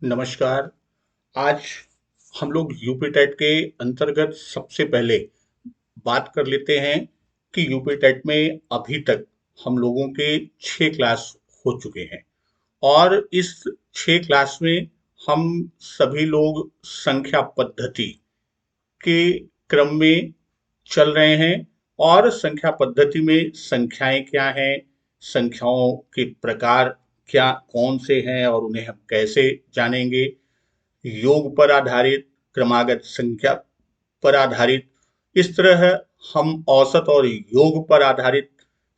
नमस्कार। आज हम लोग यूपी टेट के अंतर्गत सबसे पहले बात कर लेते हैं कि यूपी टेट में अभी तक हम लोगों के 6 क्लास हो चुके हैं और इस 6 क्लास में हम सभी लोग संख्या पद्धति के क्रम में चल रहे हैं और संख्या पद्धति में संख्याएं क्या हैं, संख्याओं के प्रकार क्या कौन से हैं और उन्हें हम कैसे जानेंगे, योग पर आधारित, क्रमागत संख्या पर आधारित, इस तरह हम औसत और योग पर आधारित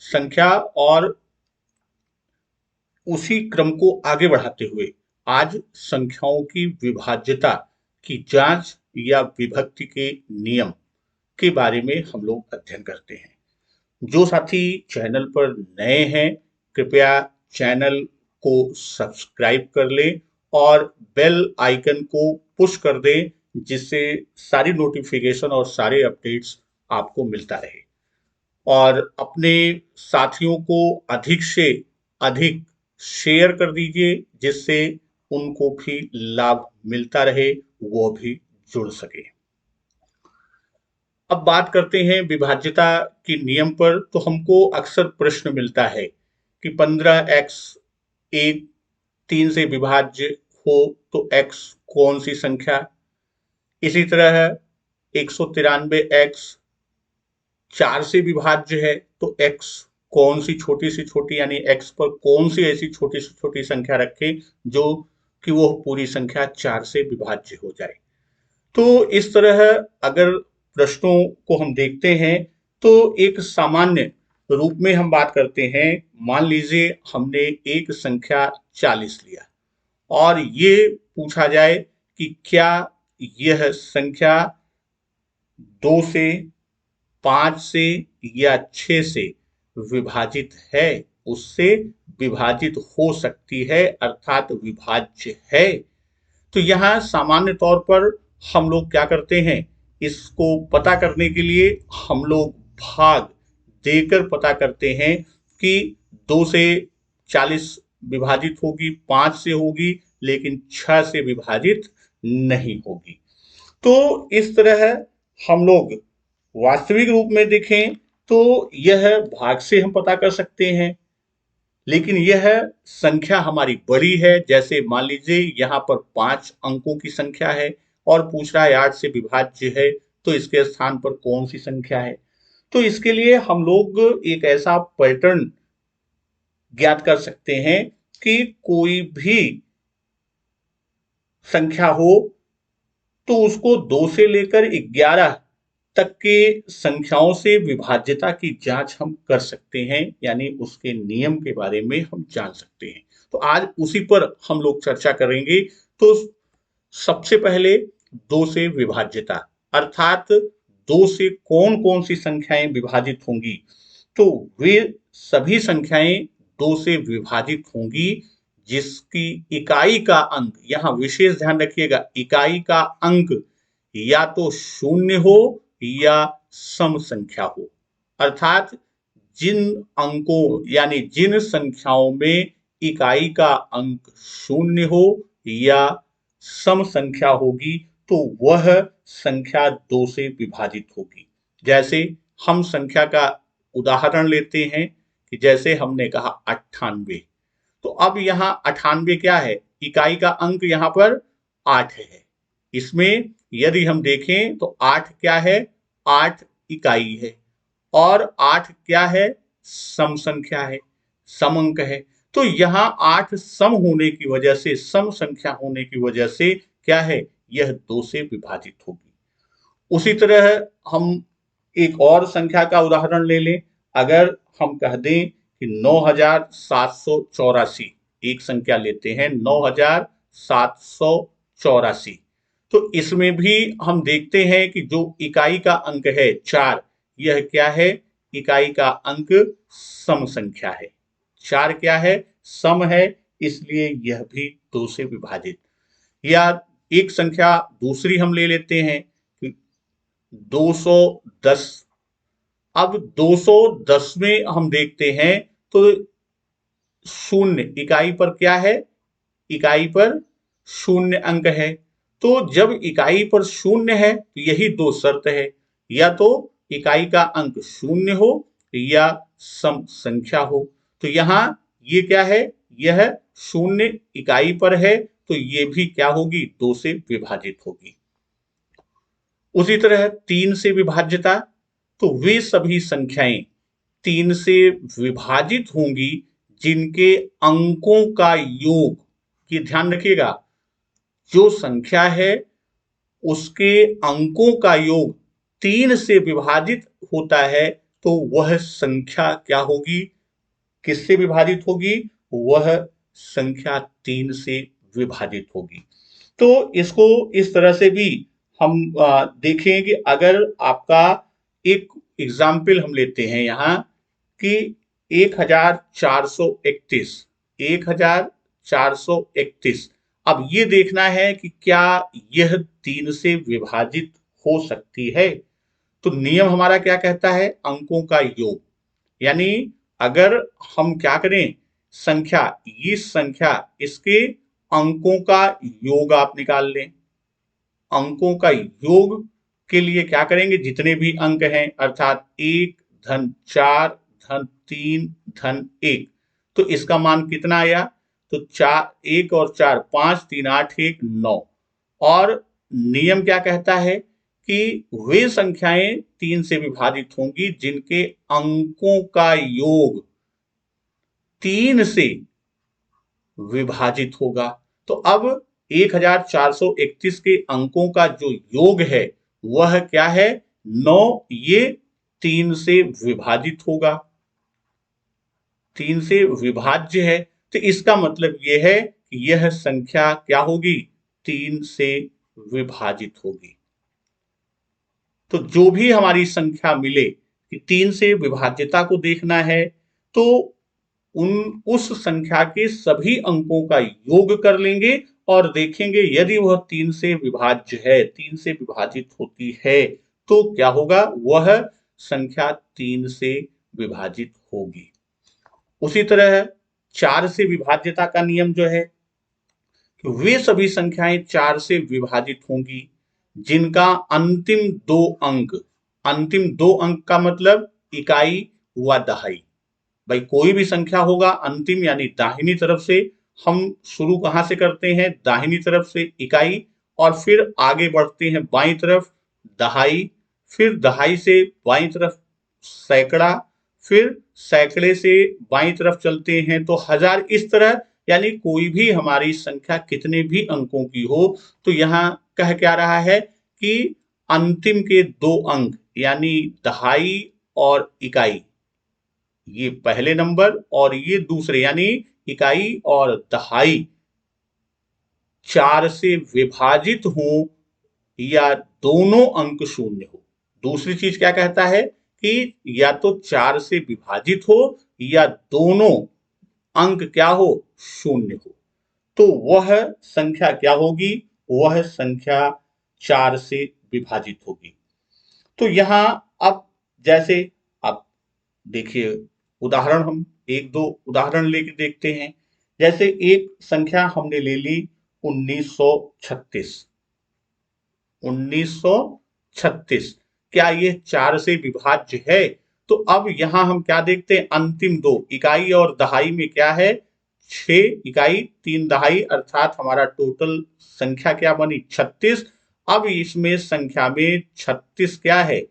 संख्या और उसी क्रम को आगे बढ़ाते हुए आज संख्याओं की विभाज्यता की जांच या विभक्ति के नियम के बारे में हम लोग अध्ययन करते हैं। जो साथी चैनल पर नए हैं कृपया चैनल को सब्सक्राइब कर लें और बेल आइकन को पुश कर दें जिससे सारी नोटिफिकेशन और सारे अपडेट्स आपको मिलता रहे और अपने साथियों को अधिक से अधिक शेयर कर दीजिए जिससे उनको भी लाभ मिलता रहे, वो भी जुड़ सके। अब बात करते हैं विभाज्यता के नियम पर। तो हमको अक्सर प्रश्न मिलता है कि 15x एक 3 से विभाज्य हो तो x कौन सी संख्या, इसी तरह 193x 4 से विभाज्य है तो x कौन सी छोटी से छोटी यानी x पर कौन सी ऐसी छोटी से छोटी संख्या रखें जो कि वो पूरी संख्या 4 से विभाज्य हो जाए। तो इस तरह अगर प्रश्नों को हम देखते हैं तो एक सामान्य रूप में हम बात करते हैं। मान लीजिए हमने एक संख्या 40 लिया और ये पूछा जाए कि क्या यह संख्या 2 से, 5 से या 6 से विभाजित है, उससे विभाजित हो सकती है अर्थात विभाज्य है। तो यहाँ सामान्य तौर पर हम लोग क्या करते हैं, इसको पता करने के लिए हम लोग भाग देकर पता करते हैं कि 2 से 40 विभाजित होगी, 5 से होगी लेकिन 6 से विभाजित नहीं होगी। तो इस तरह हम लोग वास्तविक रूप में देखें तो यह भाग से हम पता कर सकते हैं, लेकिन यह संख्या हमारी बड़ी है। जैसे मान लीजिए यहाँ पर 5 अंकों की संख्या है और पूछ रहा है 8 से विभाज्य है तो इसके स्थान पर कौन सी संख्या है। तो इसके लिए हम लोग एक ऐसा पैटर्न ज्ञात कर सकते हैं कि कोई भी संख्या हो तो उसको 2 से लेकर 11 तक के संख्याओं से विभाज्यता की जांच हम कर सकते हैं, यानी उसके नियम के बारे में हम जान सकते हैं। तो आज उसी पर हम लोग चर्चा करेंगे। तो सबसे पहले 2 से विभाज्यता अर्थात 2 से कौन कौन सी संख्याएं विभाजित होंगी। तो वे सभी संख्याएं 2 से विभाजित होंगी जिसकी इकाई का अंक, यहां विशेष ध्यान रखिएगा, इकाई का अंक या तो शून्य हो या सम संख्या हो, अर्थात जिन अंकों यानी जिन संख्याओं में इकाई का अंक शून्य हो या सम संख्या होगी तो वह संख्या 2 से विभाजित होगी। जैसे हम संख्या का उदाहरण लेते हैं कि जैसे हमने कहा 98। तो अब यहाँ 98 क्या है, इकाई का अंक यहाँ पर 8 है। इसमें यदि हम देखें तो 8 क्या है, 8 इकाई है और 8 क्या है, सम संख्या है, सम अंक है। तो यहाँ 8 सम होने की वजह से, सम संख्या होने की वजह से क्या है, यह 2 से विभाजित होगी। उसी तरह हम एक और संख्या का उदाहरण ले लें। अगर हम कह दें कि 9784, एक संख्या लेते हैं 9784, तो इसमें भी हम देखते हैं कि जो इकाई का अंक है 4, यह क्या है, इकाई का अंक सम संख्या है। 4 क्या है, सम है, इसलिए यह भी 2 से विभाजित। या एक संख्या दूसरी हम ले लेते हैं 210। अब 210 में हम देखते हैं तो शून्य इकाई पर क्या है, इकाई पर शून्य अंक है। तो जब इकाई पर शून्य है तो यही दो शर्त है, या तो इकाई का अंक शून्य हो या सम संख्या हो। तो यहाँ ये क्या है, यह शून्य इकाई पर है तो ये भी क्या होगी, 2 से विभाजित होगी। उसी तरह 3 से विभाज्यता, तो वे सभी संख्याएं 3 से विभाजित होंगी जिनके अंकों का योग, ये ध्यान रखिएगा, जो संख्या है उसके अंकों का योग 3 से विभाजित होता है तो वह संख्या क्या होगी, किससे विभाजित होगी, वह संख्या 3 से विभाजित होगी। तो इसको इस तरह से भी हम देखें कि अगर आपका एक एग्जाम्पल हम लेते हैं यहाँ कि 1431 अब ये देखना है कि क्या यह 3 से विभाजित हो सकती है। तो नियम हमारा क्या कहता है, अंकों का योग, यानी अगर हम क्या करें, संख्या, ये संख्या इसके अंकों का योग आप निकाल लें। अंकों का योग के लिए क्या करेंगे, जितने भी अंक हैं अर्थात 1 धन 4 धन 3 धन 1, तो इसका मान कितना आया, तो 4 1 और 4 5 3 8 1 9। और नियम क्या कहता है कि वे संख्याएं 3 से विभाजित होंगी जिनके अंकों का योग 3 से विभाजित होगा। तो अब 1431 के अंकों का जो योग है वह क्या है, 9, ये 3 से विभाजित होगा, 3 से विभाज्य है। तो इसका मतलब यह है कि यह संख्या क्या होगी, 3 से विभाजित होगी। तो जो भी हमारी संख्या मिले कि 3 से विभाज्यता को देखना है तो उस संख्या के सभी अंकों का योग कर लेंगे और देखेंगे यदि वह 3 से विभाज्य है, 3 से विभाजित होती है तो क्या होगा, वह संख्या 3 से विभाजित होगी। उसी तरह 4 से विभाज्यता का नियम जो है कि वे सभी संख्याएं 4 से विभाजित होंगी जिनका अंतिम दो अंक का मतलब इकाई व दहाई। भाई कोई भी संख्या होगा अंतिम यानी दाहिनी तरफ से, हम शुरू कहां से करते हैं, दाहिनी तरफ से इकाई, और फिर आगे बढ़ते हैं बाईं तरफ दहाई, फिर दहाई से बाईं तरफ सैकड़ा, फिर सैकड़े से बाईं तरफ चलते हैं तो हजार, इस तरह यानी कोई भी हमारी संख्या कितने भी अंकों की हो तो यहाँ कह क्या रहा है कि अंतिम के दो अंक यानी दहाई और इकाई, ये पहले नंबर और ये दूसरे यानी इकाई और दहाई 4 से विभाजित हो या दोनों अंक शून्य हो। दूसरी चीज क्या कहता है कि या तो 4 से विभाजित हो या दोनों अंक क्या हो, शून्य हो, तो वह संख्या क्या होगी, वह संख्या 4 से विभाजित होगी। तो यहां अब जैसे अब देखिए उदाहरण, हम एक दो उदाहरण लेके देखते हैं। जैसे एक संख्या हमने ले ली 1936, क्या ये 4 से विभाज्य है, तो अब यहां हम क्या देखते हैं, अंतिम दो इकाई और दहाई में क्या है, 6 इकाई 3 दहाई अर्थात हमारा टोटल संख्या क्या बनी, 36। अब इसमें संख्या में 36 क्या है,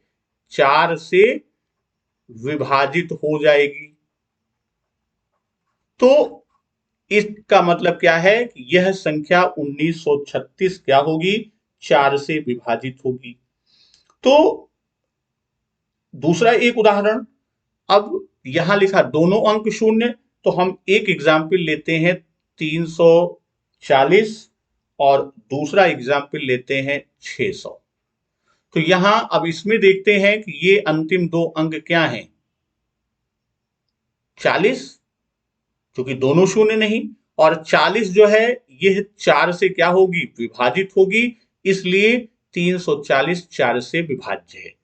4 से विभाजित हो जाएगी। तो इसका मतलब क्या है कि यह संख्या 1936 क्या होगी, 4 से विभाजित होगी। तो दूसरा एक उदाहरण, अब यहां लिखा दोनों अंक शून्य, तो हम एक एग्जाम्पल लेते हैं 340 और दूसरा एग्जाम्पल लेते हैं 600। तो यहां अब इसमें देखते हैं कि ये अंतिम दो अंक क्या हैं, 40, क्योंकि दोनों शून्य नहीं, और 40 जो है यह 4 से क्या होगी, विभाजित होगी, इसलिए 340 4 से विभाज्य है।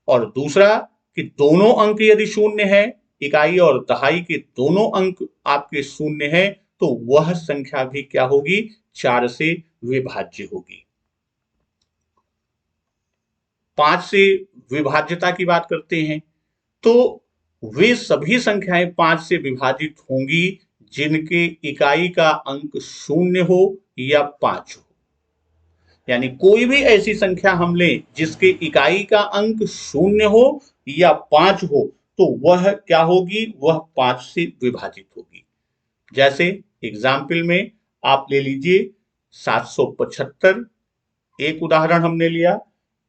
और दूसरा कि दोनों अंक यदि शून्य है, इकाई और दहाई के दोनों अंक आपके शून्य है, तो वह संख्या भी क्या होगी, 4 से विभाज्य होगी। 5 से विभाज्यता की बात करते हैं तो वे सभी संख्याएं 5 से विभाजित होंगी जिनके इकाई का अंक 0 हो या 5 हो। यानी कोई भी ऐसी संख्या हम लें जिसके इकाई का अंक 0 हो या 5 हो तो वह क्या होगी, वह 5 से विभाजित होगी। जैसे एग्जाम्पल में आप ले लीजिए 775, एक उदाहरण हमने लिया,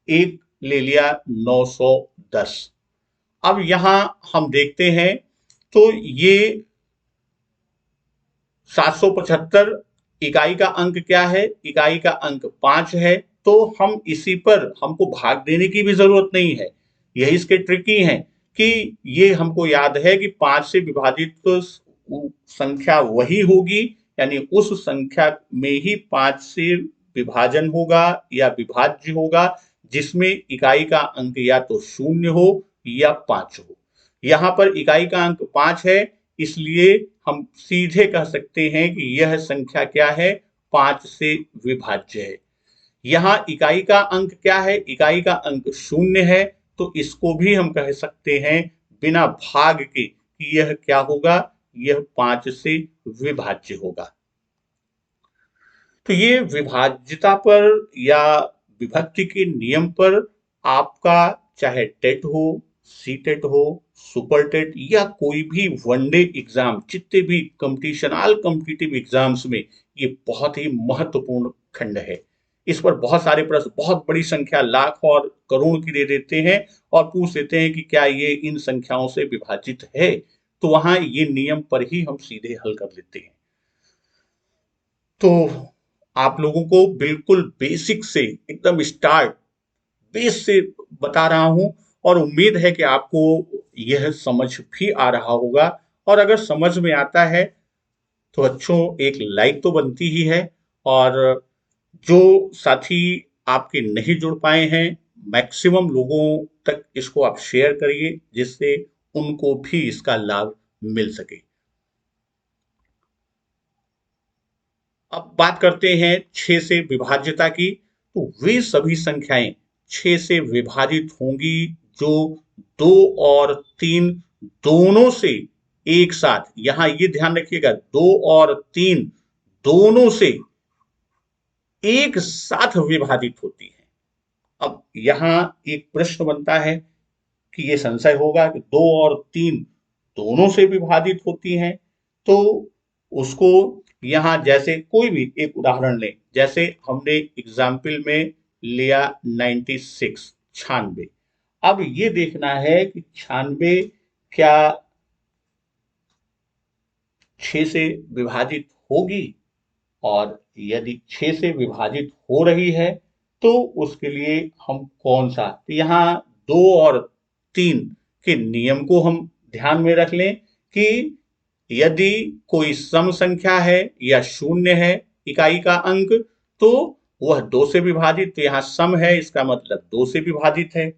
एक ले लिया 910। अब यहां हम देखते हैं तो ये 775 इकाई का अंक क्या है, इकाई का अंक 5 है, तो हम इसी पर हमको भाग देने की भी जरूरत नहीं है। यही इसके ट्रिकी है कि ये हमको याद है कि 5 से विभाजित तो संख्या वही होगी, यानी उस संख्या में ही 5 से विभाजन होगा या विभाज्य होगा जिसमें इकाई का अंक या तो 0 हो या 5 हो। यहां पर इकाई का अंक 5 है, इसलिए हम सीधे कह सकते हैं कि यह संख्या क्या है, 5 से विभाज्य है। यहां इकाई का अंक क्या है, इकाई का अंक 0 है, तो इसको भी हम कह सकते हैं बिना भाग के कि यह क्या होगा, यह 5 से विभाज्य होगा। तो ये विभाज्यता पर या विभक्ति के नियम पर आपका चाहे टेट हो, सी टेट हो, सुपर टेट या कोई भी वनडे एग्जाम, जितने भी कंपटीशन ऑल कॉम्पिटिटिव एग्जाम्स में ये बहुत ही महत्वपूर्ण खंड है। इस पर बहुत सारे प्रश्न बहुत बड़ी संख्या लाख और करोड़ की दे देते हैं और पूछ देते हैं कि क्या ये इन संख्याओं से विभाजित है, तो वहां ये नियम पर ही हम सीधे हल कर लेते हैं। तो आप लोगों को बिल्कुल बेसिक से एकदम स्टार्ट बेस से बता रहा हूं और उम्मीद है कि आपको यह समझ भी आ रहा होगा। और अगर समझ में आता है तो अच्छों एक लाइक तो बनती ही है, और जो साथी आपके नहीं जुड़ पाए हैं मैक्सिमम लोगों तक इसको आप शेयर करिए जिससे उनको भी इसका लाभ मिल सके। अब बात करते हैं 6 से विभाज्यता की। तो वे सभी संख्याएं 6 से विभाजित होंगी जो 2 और 3 दोनों से एक साथ, यहां ये ध्यान रखिएगा 2 और 3 दोनों से एक साथ विभाजित होती है। अब यहां एक प्रश्न बनता है कि ये संशय होगा कि 2 और 3 दोनों से विभाजित होती हैं, तो उसको यहां जैसे कोई भी एक उदाहरण लें, जैसे हमने एग्जाम्पल में लिया 96, 96। अब ये देखना है कि 96 क्या 6 से विभाजित होगी, और यदि 6 से विभाजित हो रही है तो उसके लिए हम कौन सा, तो यहाँ 2 और 3 के नियम को हम ध्यान में रख लें कि यदि कोई सम संख्या है या शून्य है इकाई का अंक तो वह 2 से विभाजित, तो यहाँ सम है इसका मतलब 2 से विभाजित है।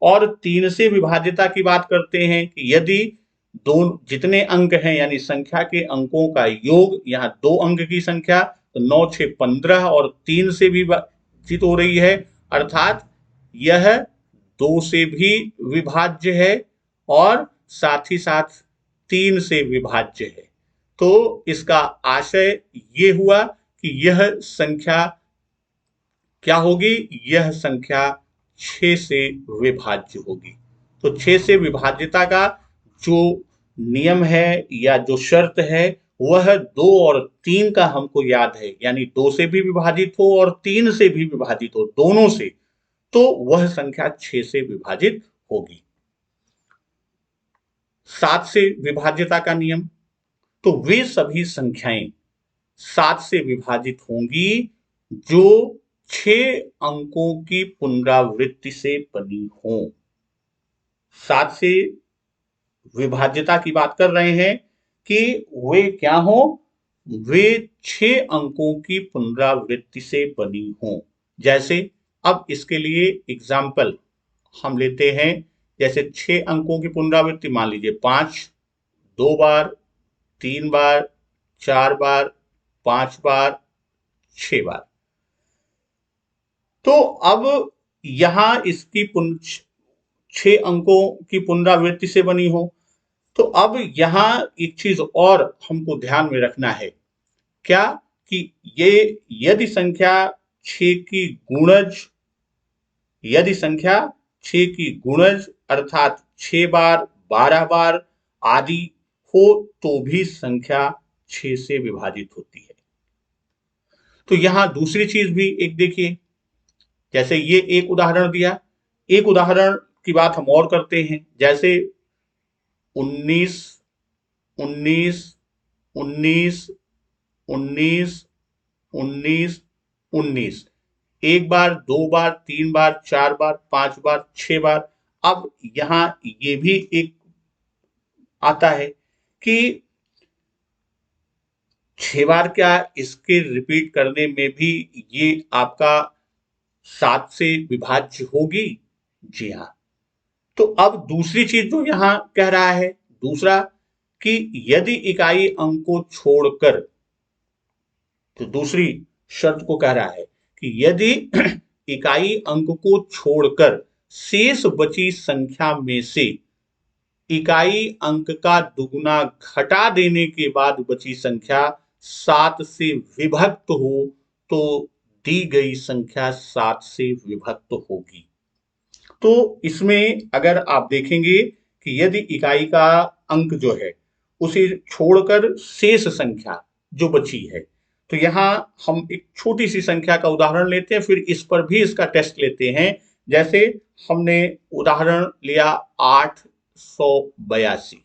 और 3 से विभाज्यता की बात करते हैं कि यदि दो जितने अंक हैं यानी संख्या के अंकों का योग, यहाँ 2 अंक की संख्या तो 9 6 15 और 3 से भी विभाजित हो रही है, अर्थात यह 2 से भी विभाज्य है और साथ ही साथ 3 से विभाज्य है। तो इसका आशय ये हुआ कि यह संख्या क्या होगी, यह संख्या 6 से विभाज्य होगी। तो 6 से विभाज्यता का जो नियम है या जो शर्त है वह 2 और 3 का हमको याद है, यानी 2 से भी विभाजित हो और 3 से भी विभाजित हो, दोनों से, तो वह संख्या 6 से विभाजित होगी। 7 से विभाज्यता का नियम, तो वे सभी संख्याएं 7 से विभाजित होंगी जो 6 अंकों की पुनरावृत्ति से बनी हो। 7 से विभाज्यता की बात कर रहे हैं कि वे क्या हो, वे 6 अंकों की पुनरावृत्ति से बनी हो। जैसे अब इसके लिए एग्जाम्पल हम लेते हैं, जैसे 6 अंकों की पुनरावृत्ति मान लीजिए 5, 2 बार, 3 बार, 4 बार, 5 बार, 6 बार। तो अब यहां इसकी 6 अंकों की पुनरावृत्ति से बनी हो, तो अब यहां एक चीज और हमको ध्यान में रखना है, क्या कि ये यदि संख्या 6 की गुणज, यदि संख्या 6 की गुणज अर्थात 6 बार, 12 बार आदि हो तो भी संख्या 6 से विभाजित होती है। तो यहां दूसरी चीज भी एक देखिए, जैसे ये एक उदाहरण दिया, एक उदाहरण की बात हम और करते हैं, जैसे 19 19 19 19 19 19, एक बार, 2 बार, 3 बार, 4 बार, 5 बार, 6 बार। अब यहां ये भी एक आता है कि 6 बार क्या इसके रिपीट करने में भी ये आपका 7 से विभाज्य होगी? जी हाँ। तो अब दूसरी चीज जो यहां कह रहा है, दूसरा कि यदि इकाई अंक को छोड़कर, तो दूसरी शर्त को कह रहा है कि यदि इकाई अंक को छोड़कर शेष बची संख्या में से इकाई अंक का दुगुना घटा देने के बाद बची संख्या 7 से विभक्त हो तो दी गई संख्या 7 से विभक्त होगी। तो इसमें अगर आप देखेंगे कि यदि इकाई का अंक जो है उसे छोड़कर शेष संख्या जो बची है, तो यहां हम एक छोटी सी संख्या का उदाहरण लेते हैं, फिर इस पर भी इसका टेस्ट लेते हैं। जैसे हमने उदाहरण लिया 882,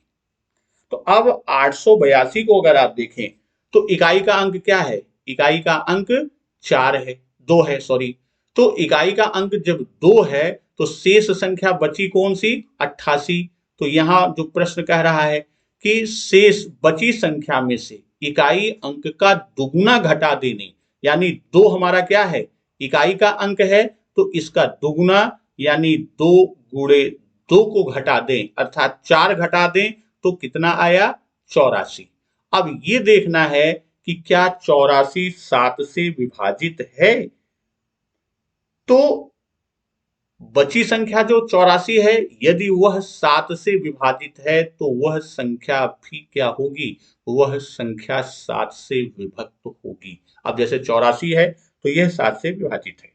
तो अब 882 को अगर आप देखें तो इकाई का अंक क्या है? इकाई का अंक 4 है, 2 है, सॉरी। तो इकाई का अंक जब 2 है तो शेष संख्या बची कौन सी? 88। तो यहां जो प्रश्न कह रहा है कि शेष बची संख्या में से इकाई अंक का दुगुना घटा देने, यानी 2 हमारा क्या है? इकाई का अंक है, तो इसका दुगुना यानी 2 गुणे 2 को घटा दें अर्थात 4 घटा दें तो कितना आया? 84। अब ये देखना है कि क्या 84 7 से विभाजित है? तो बची संख्या जो 84 है, यदि वह 7 से विभाजित है तो वह संख्या भी क्या होगी? वह संख्या 7 से विभक्त होगी। अब जैसे 84 है तो यह 7 से विभाजित है,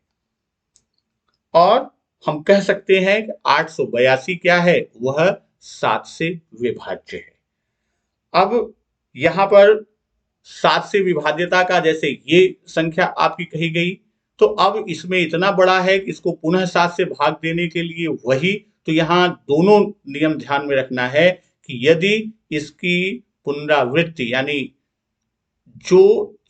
और हम कह सकते हैं कि 882 क्या है? वह 7 से विभाज्य है। अब यहां पर 7 से विभाज्यता का जैसे ये संख्या आपकी कही गई, तो अब इसमें इतना बड़ा है कि इसको पुनः 7 से भाग देने के लिए वही, तो यहां दोनों नियम ध्यान में रखना है कि यदि इसकी पुनरावृत्ति यानी जो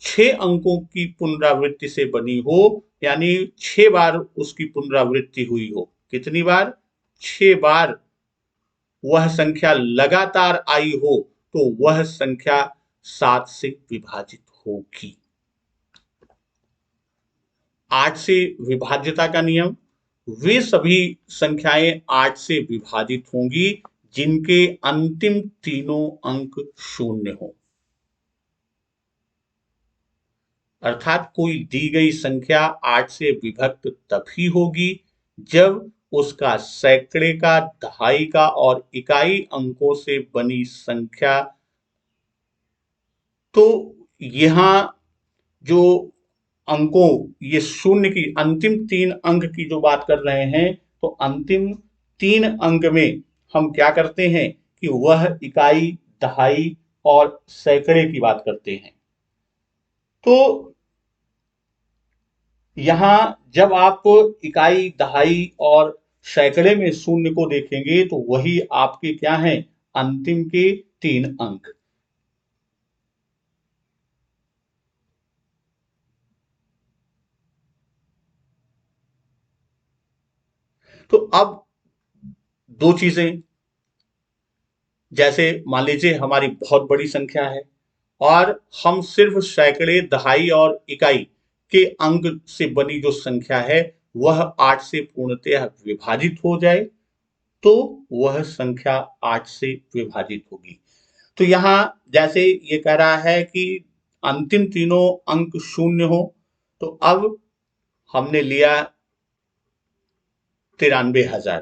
6 अंकों की पुनरावृत्ति से बनी हो, यानी 6 बार उसकी पुनरावृत्ति हुई हो, कितनी बार? 6 बार वह संख्या लगातार आई हो तो वह संख्या 7 से विभाजित होगी। 8 से विभाज्यता का नियम, वे सभी संख्याएं 8 से विभाजित होंगी जिनके अंतिम तीनों अंक शून्य हो। अर्थात कोई दी गई संख्या 8 से विभक्त तभी होगी जब उसका सैकड़े का, दहाई का और इकाई अंकों से बनी संख्या, तो यहां जो अंकों, ये शून्य की अंतिम 3 अंक की जो बात कर रहे हैं, तो अंतिम 3 अंक में हम क्या करते हैं कि वह इकाई, दहाई और सैकड़े की बात करते हैं। तो यहां जब आप इकाई, दहाई और सैकड़े में शून्य को देखेंगे तो वही आपके क्या हैं? अंतिम के 3 अंक। तो अब दो चीजें, जैसे मान लीजिए हमारी बहुत बड़ी संख्या है और हम सिर्फ सैकड़े, दहाई और इकाई के अंक से बनी जो संख्या है वह 8 से पूर्णतः विभाजित हो जाए तो वह संख्या 8 से विभाजित होगी। तो यहां जैसे ये कह रहा है कि अंतिम तीनों अंक शून्य हो, तो अब हमने लिया 93,000।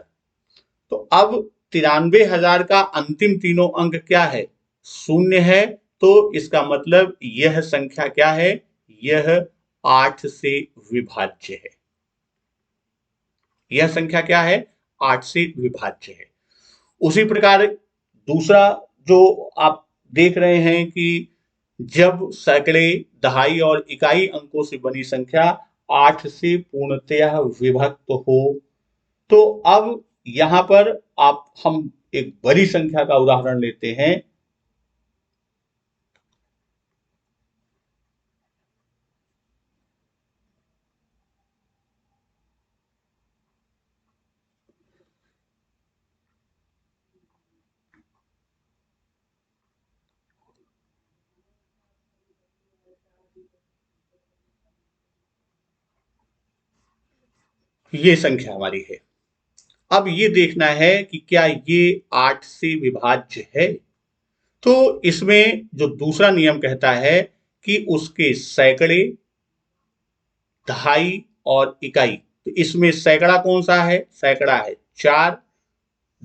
तो अब 93,000 का अंतिम तीनों अंक क्या है? शून्य है। तो इसका मतलब यह संख्या क्या है? यह 8 से विभाज्य है। यह संख्या क्या है? 8 से विभाज्य है। उसी प्रकार दूसरा जो आप देख रहे हैं कि जब सैकड़े, दहाई और इकाई अंकों से बनी संख्या 8 से पूर्णतः विभक्त हो, तो अब यहां पर आप हम एक बड़ी संख्या का उदाहरण लेते हैं। ये संख्या हमारी है। अब ये देखना है कि क्या ये 8 से विभाज्य है। तो इसमें जो दूसरा नियम कहता है कि उसके सैकड़े, दहाई और इकाई, तो इसमें सैकड़ा कौन सा है? सैकड़ा है 4,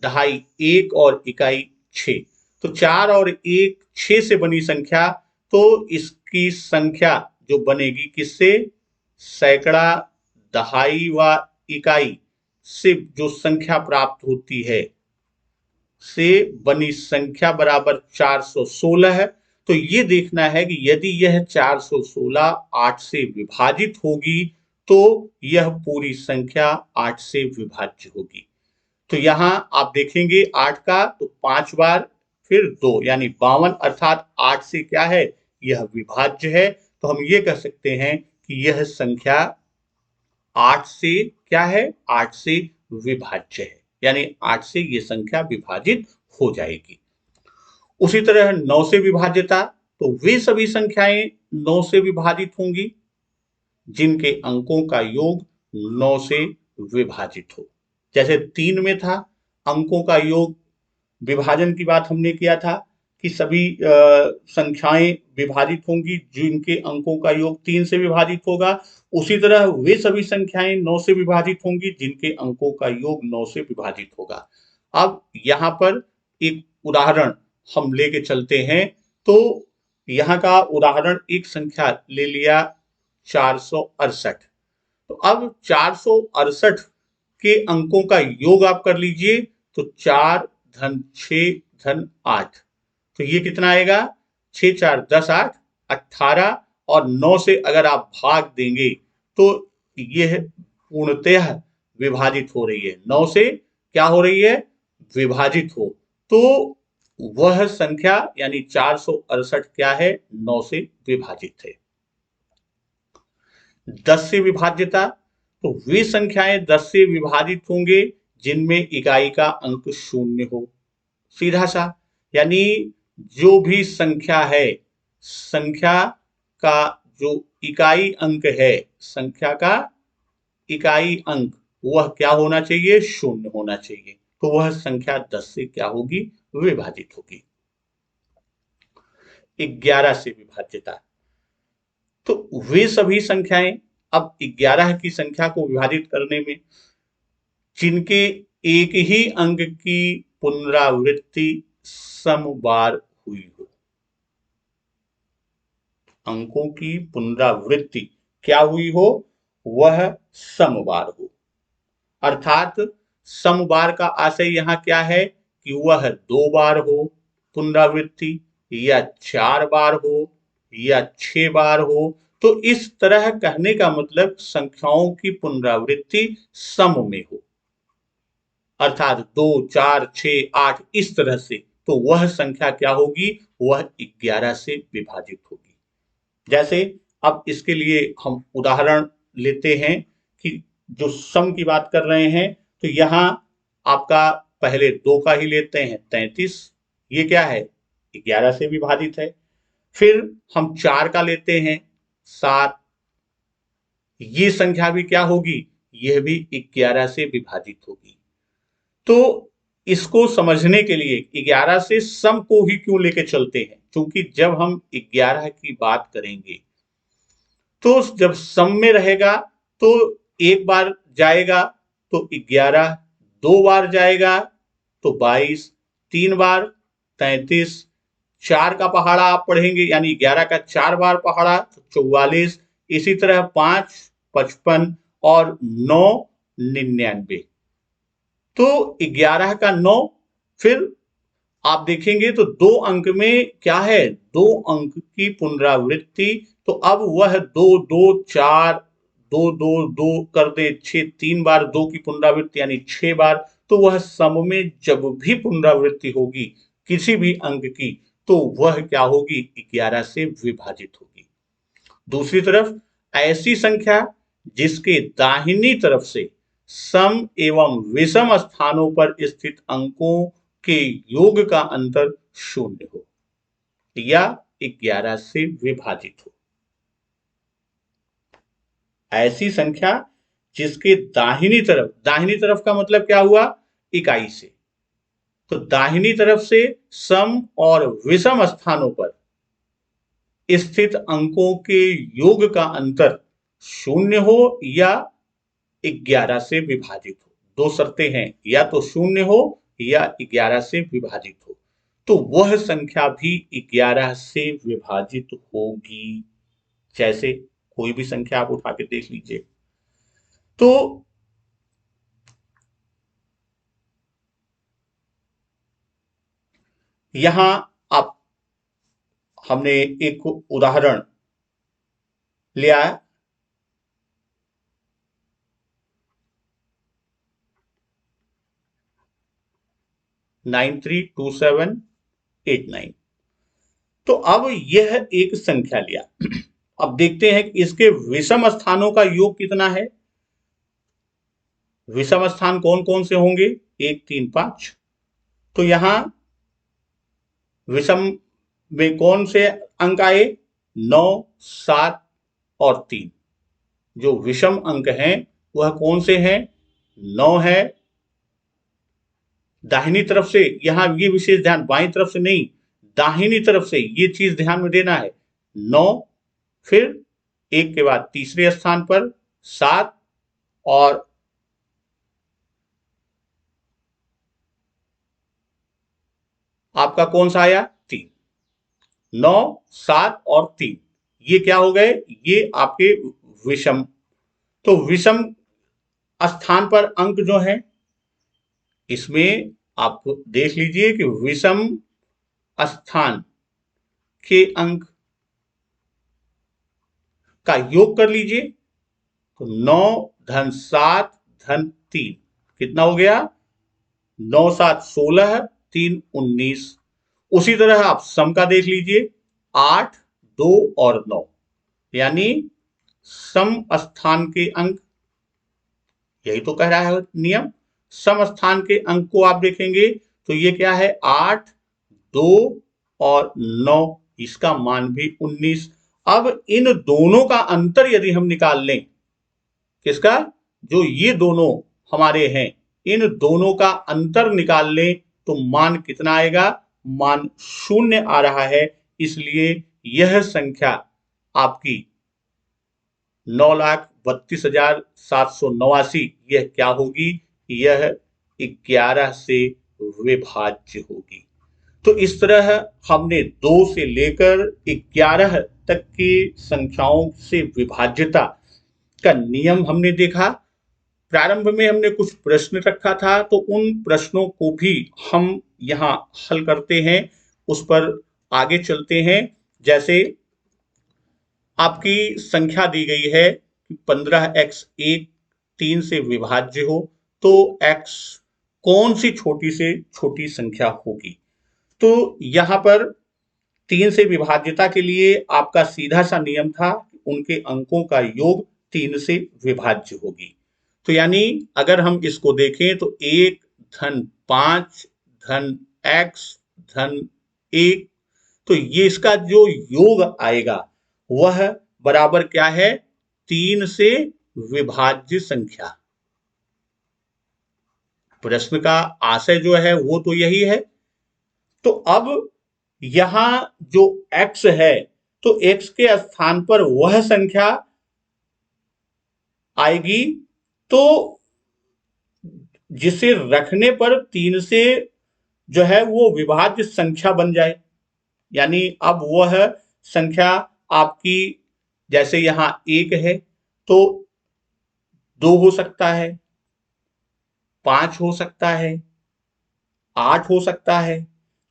दहाई 1 और इकाई 6। तो 4 और 1 6 से बनी संख्या, तो इसकी संख्या जो बनेगी किससे? सैकड़ा, दहाई व इकाई से जो संख्या प्राप्त होती है से बनी संख्या बराबर 416 है। तो ये देखना है कि यदि यह 416 8 से विभाजित होगी तो यह पूरी संख्या 8 से विभाज्य होगी। तो यहां आप देखेंगे 8 का तो 5 बार, फिर 2 यानी 52, अर्थात 8 से क्या है? यह विभाज्य है। तो हम ये कह सकते हैं कि यह संख्या 8 से क्या है? 8 से विभाज्य है, यानी 8 से ये संख्या विभाजित हो जाएगी। उसी तरह 9 से विभाज्यता, तो वे सभी संख्याएं 9 से विभाजित होंगी जिनके अंकों का योग 9 से विभाजित हो। जैसे 3 में था, अंकों का योग, विभाजन की बात हमने किया था कि सभी संख्याएं विभाजित होंगी जिनके अंकों का योग 3 से विभाजित होगा। उसी तरह वे सभी संख्याएं 9 से विभाजित होंगी जिनके अंकों का योग 9 से विभाजित होगा। अब यहाँ पर एक उदाहरण हम लेके चलते हैं। तो यहाँ का उदाहरण एक संख्या ले लिया 468। तो अब 468 के अंकों का योग आप कर लीजिए, तो 4 धन 6 धन 8, तो ये कितना आएगा? 6 4 10 8 18, और 9 से अगर आप भाग देंगे तो यह पूर्णतः विभाजित हो रही है। 9 से क्या हो रही है? विभाजित हो। तो वह संख्या यानी 468 क्या है? 9 से विभाजित है। 10 से विभाज्यता, तो वे संख्याएं 10 से विभाजित होंगे जिनमें इकाई का अंक शून्य हो। सीधा सा, यानी जो भी संख्या है, संख्या का जो इकाई अंक है, संख्या का इकाई अंक वह क्या होना चाहिए? शून्य होना चाहिए। तो वह संख्या 10 से क्या होगी? विभाजित होगी। 11 से विभाज्यता, तो वे सभी संख्याएं, अब 11 की संख्या को विभाजित करने में, जिनके एक ही अंक की पुनरावृत्ति समबार हुई हो। अंकों की पुनरावृत्ति क्या हुई हो? वह समबार हो। अर्थात समबार का आशय यहां क्या है कि वह 2 बार हो पुनरावृत्ति, या 4 बार हो, या 6 बार हो। तो इस तरह कहने का मतलब संख्याओं की पुनरावृत्ति सम में हो, अर्थात 2 4 6 8 इस तरह से, तो वह संख्या क्या होगी? वह 11 से विभाजित होगी। जैसे अब इसके लिए हम उदाहरण लेते हैं कि जो सम की बात कर रहे हैं, तो यहां आपका पहले 2 का ही लेते हैं, 33, ये क्या है? 11 से विभाजित है। फिर हम 4 का लेते हैं, 7, ये संख्या भी क्या होगी? यह भी 11 से विभाजित होगी। तो इसको समझने के लिए 11 से सम को ही क्यों लेके चलते हैं? क्योंकि जब हम 11 की बात करेंगे तो जब सम में रहेगा तो एक बार जाएगा तो 11, 2 बार जाएगा तो 22, 3 बार 33, 4 का पहाड़ा आप पढ़ेंगे यानी 11 का 4 बार पहाड़ा तो 44, इसी तरह 5 55 और 9 99। तो 11 का 9, फिर आप देखेंगे तो 2 अंक में क्या है, 2 अंक की पुनरावृत्ति, तो अब वह 2 2 4 2 2 2 कर दे 6, 3 बार 2 की पुनरावृत्ति यानी 6 बार, तो वह सम में जब भी पुनरावृत्ति होगी किसी भी अंक की तो वह क्या होगी, 11 से विभाजित होगी। दूसरी तरफ ऐसी संख्या जिसके दाहिनी तरफ से सम एवं विषम स्थानों पर स्थित अंकों के योग का अंतर 0 हो या 11 से विभाजित हो। ऐसी संख्या जिसके दाहिनी तरफ का मतलब क्या हुआ, इकाई से, तो दाहिनी तरफ से सम और विषम स्थानों पर स्थित अंकों के योग का अंतर 0 हो या 11 से विभाजित हो। 2 शर्तें हैं, या तो 0 हो या 11 से विभाजित हो, तो वह संख्या भी 11 से विभाजित होगी। जैसे कोई भी संख्या आप उठा के देख लीजिए, तो यहां आप हमने एक उदाहरण लिया है, 932789। तो अब यह एक संख्या लिया, अब देखते हैं कि इसके विषम स्थानों का योग कितना है। विषम स्थान कौन कौन से होंगे, 1 3 5। तो यहां विषम में कौन से अंक आए, 9 7 और 3। जो विषम अंक हैं वह कौन से हैं, 9 है, दाहिनी तरफ से, यहां ये विशेष ध्यान, बाईं तरफ से नहीं, दाहिनी तरफ से ये चीज ध्यान में देना है, 9, फिर एक के बाद तीसरे स्थान पर 7 और आपका कौन सा आया, 3। 9 7 और 3 ये क्या हो गए, ये आपके विषम। तो विषम स्थान पर अंक जो है, इसमें आप देख लीजिए कि विषम स्थान के अंक का योग कर लीजिए, तो 9 धन 7 धन 3 कितना हो गया, 9 7 16, 3 19। उसी तरह आप सम का देख लीजिए, 8 2 और 9, यानी सम स्थान के अंक, यही तो कह रहा है नियम, सम स्थान के अंक को आप देखेंगे तो ये क्या है, 8 2 और 9, इसका मान भी 19। अब इन दोनों का अंतर यदि हम निकाल लें, किसका, जो ये दोनों हमारे हैं, इन दोनों का अंतर निकाल लें तो मान कितना आएगा, मान 0 आ रहा है। इसलिए यह संख्या आपकी 9,32,789 यह क्या होगी, यह 11 से विभाज्य होगी। तो इस तरह हमने 2 से लेकर 11 तक की संख्याओं से विभाज्यता का नियम हमने देखा। प्रारंभ में हमने कुछ प्रश्न रखा था, तो उन प्रश्नों को भी हम यहाँ हल करते हैं, उस पर आगे चलते हैं। जैसे आपकी संख्या दी गई है कि 15x 3 से विभाज्य हो, तो x कौन सी छोटी से छोटी संख्या होगी। तो यहां पर 3 से विभाज्यता के लिए आपका सीधा सा नियम था, उनके अंकों का योग 3 से विभाज्य होगी। तो यानी अगर हम इसको देखें तो 1 धन 5 धन x धन 1, तो ये इसका जो योग आएगा वह बराबर क्या है, 3 से विभाज्य संख्या। प्रश्न का आशय जो है वो तो यही है। तो अब यहां जो x है, तो x के स्थान पर वह संख्या आएगी तो जिसे रखने पर 3 से जो है वो विभाज्य संख्या बन जाए। यानी अब वह संख्या आपकी, जैसे यहां 1 है तो 2 हो सकता है, 5 हो सकता है, 8 हो सकता है।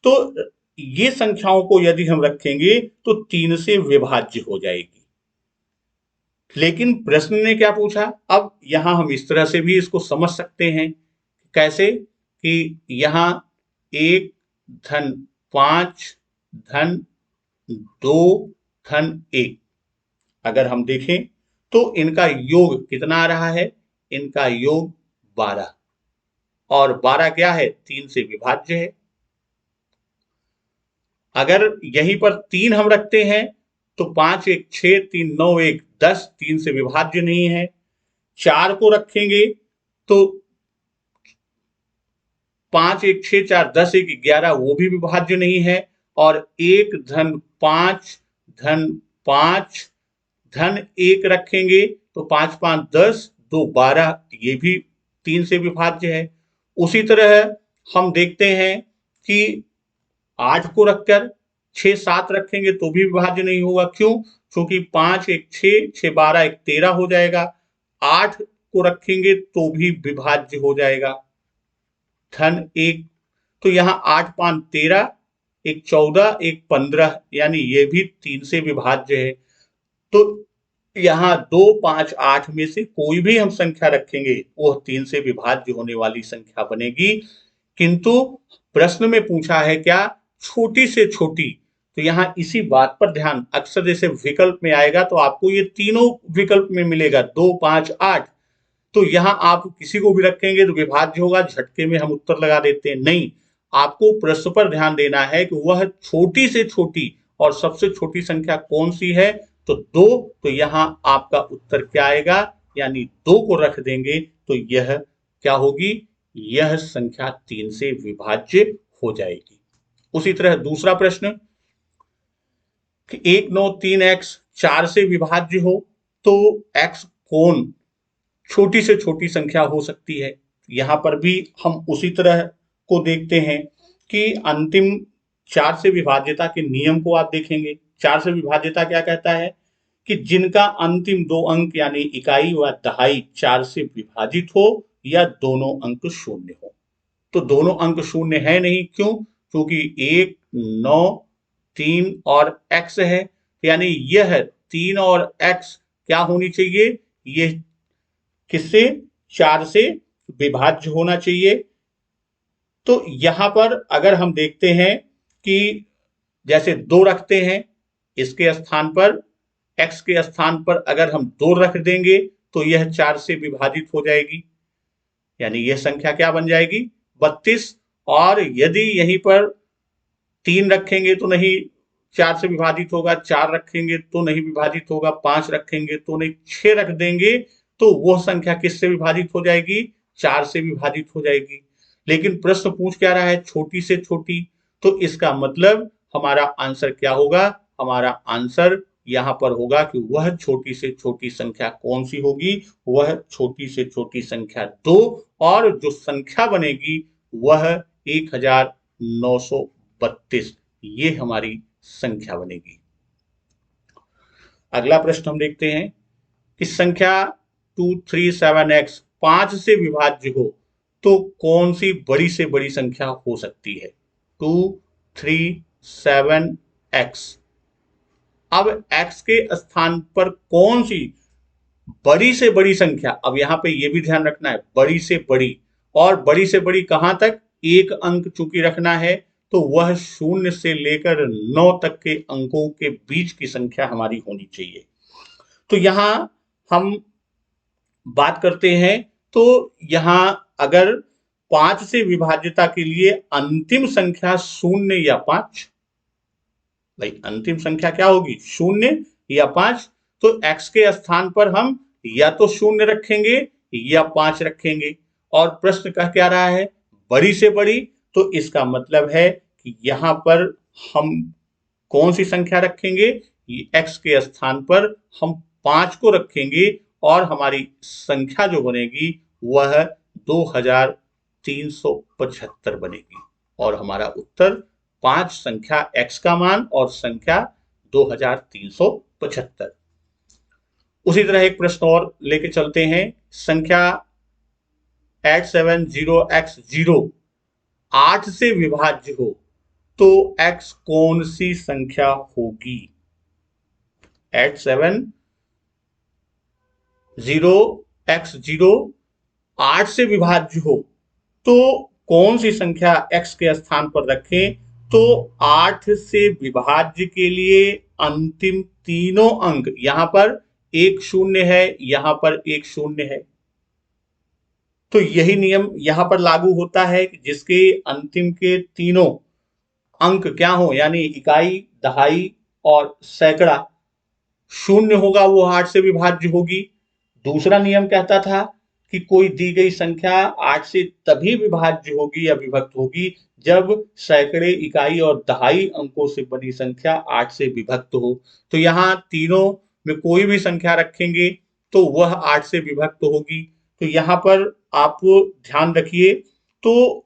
तो ये संख्याओं को यदि हम रखेंगे तो 3 से विभाज्य हो जाएगी। लेकिन प्रश्न ने क्या पूछा, अब यहां हम इस तरह से भी इसको समझ सकते हैं। कैसे कि यहां 1 धन 5 धन 2 धन 1 अगर हम देखें तो इनका योग कितना आ रहा है, इनका योग 12, और 12 क्या है, 3 से विभाज्य है। अगर यहीं पर 3 हम रखते हैं तो 5 1 6 3 9 1 10, 3 से विभाज्य नहीं है। 4 को रखेंगे तो 5 1 6 4 10 1 11, वो भी विभाज्य नहीं है। और 1 धन 5 धन 5 धन 1 रखेंगे तो 5 5 10 2 12, ये भी 3 से विभाज्य है। उसी तरह हम देखते हैं कि 8 को रखकर 6 7 रखेंगे तो भी विभाज्य नहीं होगा। क्यों? क्योंकि 5 1 6 6 12 1 13 हो जाएगा। 8 को रखेंगे तो भी विभाज्य हो जाएगा। धन 1, तो यहां 8 5 13, 1 14 1 15, यानी ये भी 3 से विभाज्य है। तो यहां 2 5 8 में से कोई भी हम संख्या रखेंगे वह 3 से विभाज्य होने वाली संख्या बनेगी। किंतु प्रश्न में पूछा है क्या, छोटी से छोटी। तो यहां इसी बात पर ध्यान, अक्सर जैसे विकल्प में आएगा तो आपको ये तीनों विकल्प में मिलेगा 2 5 8, तो यहां आप किसी को भी रखेंगे तो विभाज्य होगा, झटके में हम उत्तर लगा देते हैं। नहीं, आपको प्रश्न पर ध्यान देना है कि वह छोटी से छोटी और सबसे छोटी संख्या कौन सी है, तो 2। तो यहां आपका उत्तर क्या आएगा, यानी 2 को रख देंगे तो यह क्या होगी, यह संख्या 3 से विभाज्य हो जाएगी। उसी तरह दूसरा प्रश्न कि 1 9 3 x 4 से विभाज्य हो तो x कौन छोटी से छोटी संख्या हो सकती है। यहां पर भी हम उसी तरह को देखते हैं कि अंतिम 4 से विभाज्यता के नियम को आप देखेंगे। 4 से विभाज्यता क्या कहता है कि जिनका अंतिम 2 अंक यानी इकाई व दहाई 4 से विभाजित हो या दोनों अंक शून्य हो। तो दोनों अंक शून्य है नहीं, क्यों? क्योंकि 1 9 3 और x है, यानी यह 3 और x क्या होनी चाहिए, ये किससे, 4 से विभाज्य होना चाहिए। तो यहां पर अगर हम देखते हैं कि जैसे 2 रखते हैं, इसके स्थान पर x के स्थान पर अगर हम 2 रख देंगे तो यह 4 से विभाजित हो जाएगी, यानी यह संख्या क्या बन जाएगी, 32। और यदि यहीं पर 3 रखेंगे तो नहीं 4 से विभाजित होगा, 4 रखेंगे तो नहीं विभाजित होगा, 5 रखेंगे तो नहीं, 6 रख देंगे तो वह संख्या किससे विभाजित हो जाएगी, 4 से विभाजित हो जाएगी। लेकिन प्रश्न पूछ क्या रहा है, छोटी से छोटी। तो इसका मतलब हमारा आंसर क्या होगा, हमारा आंसर यहां पर होगा कि वह छोटी से छोटी संख्या कौन सी होगी, वह छोटी से छोटी संख्या 2, और जो संख्या बनेगी वह 1932, ये हमारी संख्या बनेगी। अगला प्रश्न हम देखते हैं कि संख्या 237x 5 से विभाज्य हो तो कौन सी बड़ी से बड़ी संख्या हो सकती है। 237x, अब x के स्थान पर कौन सी बड़ी से बड़ी संख्या, अब यहां पे ये भी ध्यान रखना है, बड़ी से बड़ी, और बड़ी से बड़ी कहां तक, एक अंक चूंकि रखना है तो वह 0 से लेकर 9 तक के अंकों के बीच की संख्या हमारी होनी चाहिए। तो यहां हम बात करते हैं तो यहां अगर 5 से विभाज्यता के लिए अंतिम संख्या 0 या 5, भाई अंतिम संख्या क्या होगी, 0 या 5, तो x के स्थान पर हम या तो 0 रखेंगे या 5 रखेंगे। और प्रश्न कह क्या रहा है, बड़ी से बड़ी, तो इसका मतलब है कि यहां पर हम कौन सी संख्या रखेंगे, x के स्थान पर हम 5 को रखेंगे और हमारी संख्या जो बनेगी वह 2375 बनेगी और हमारा उत्तर 5 संख्या x का मान और संख्या 2375। उसी तरह एक प्रश्न और लेके चलते हैं। संख्या 870x0 8 से विभाज्य हो तो x कौन सी संख्या होगी? 870x0 8 से विभाज्य हो तो कौन सी संख्या x के स्थान पर रखें? तो 8 से विभाज्य के लिए अंतिम तीनों अंक, यहां पर एक शून्य है, यहां पर एक शून्य है, तो यही नियम यहां पर लागू होता है कि जिसके अंतिम के तीनों अंक क्या हो, यानी इकाई, दहाई और सैकड़ा शून्य होगा, वो 8 से विभाज्य होगी। दूसरा नियम कहता था कि कोई दी गई संख्या 8 से तभी विभाज्य होगी या विभक्त होगी जब सैकड़े, इकाई और दहाई अंकों से बनी संख्या 8 से विभक्त हो। तो यहाँ तीनों में कोई भी संख्या रखेंगे तो वह 8 से विभक्त होगी। तो यहाँ पर आप ध्यान रखिए, तो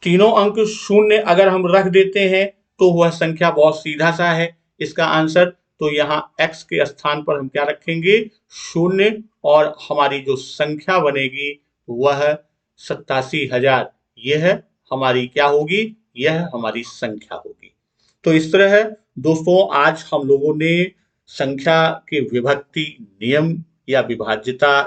तीनों अंक शून्य अगर हम रख देते हैं तो वह संख्या बहुत सीधा सा है इसका आंसर। तो यहाँ x के स्थान पर हम क्या रखेंगे? शून्य, और हमारी जो संख्या बनेगी वह 87,000, यह हमारी क्या होगी? यह हमारी संख्या होगी। तो इस तरह दोस्तों आज हम लोगों ने संख्या के विभक्ति नियम या विभाज्यता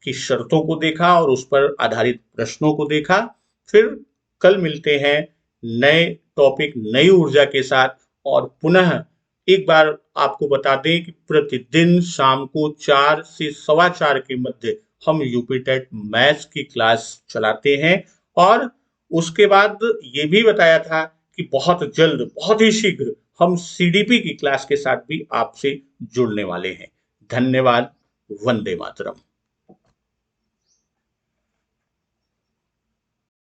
की शर्तों को देखा और उस पर आधारित प्रश्नों को देखा। फिर कल मिलते हैं नए टॉपिक, नई ऊर्जा के साथ। और पुनः एक बार आपको बता दें कि प्रतिदिन शाम को 4 से 4:15 के मध्य हम यूपीटेट मैथ्स की क्लास चलाते हैं, और उसके बाद ये भी बताया था कि बहुत जल्द, बहुत ही शीघ्र हम सीडीपी की क्लास के साथ भी आपसे जुड़ने वाले हैं। धन्यवाद। वंदे मातरम।